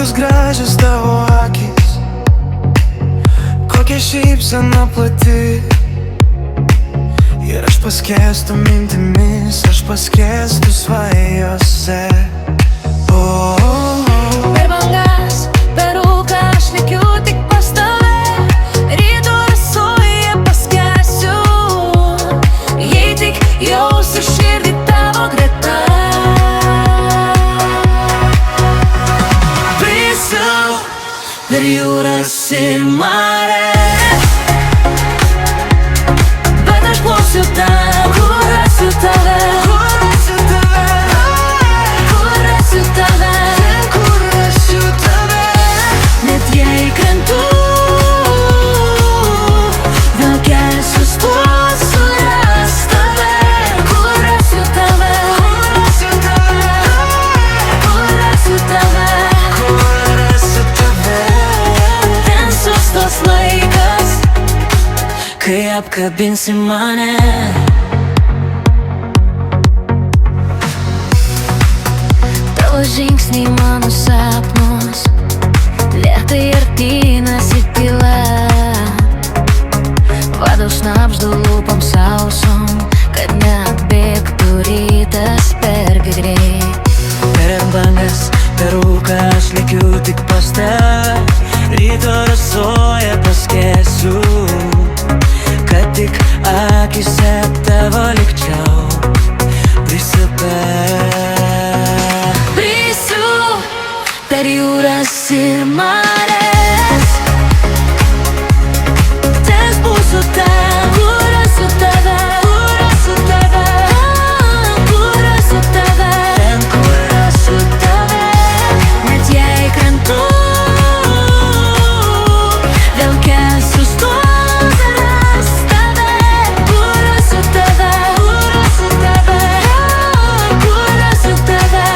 Kokios gražios tavo akys, kokia šypsena plati. Ir aš paskęstu mintimis, aš paskęstu svajose. Per bangas, per rūką aš likiu tik pas tave. Ryto rasoje paskęsiu, jei tik jausiu širdį tavo greta. Visau per jūras ir mares, bet aš plauksiu ten, kur rasiu tave. Net jei krentu, vėl kelsiu stos surast tave. Kur rasiu tave, kur rasiu tave. Ten sustos laikas, kai apkabinsi mane. Tavo žingsniai mano sapnus lėtai artinasi tyla. Vado šnabždu lūpom sausom, kad neatbėgtų rytas per greit. Per bangas, per rūką aš likiu tik pas tave. Ryto rasoje paskęsiu, kad tik akise tavo likčiau Per jūras ir mares, ten būsiu ten, kur rasiu tave. Kur rasiu tave, ten kur rasiu tave. Net jei krentu, vėl kelsiu stos rast tave. Kur rasiu tave, kur rasiu tave.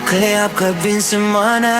Kai apkabinsi mane.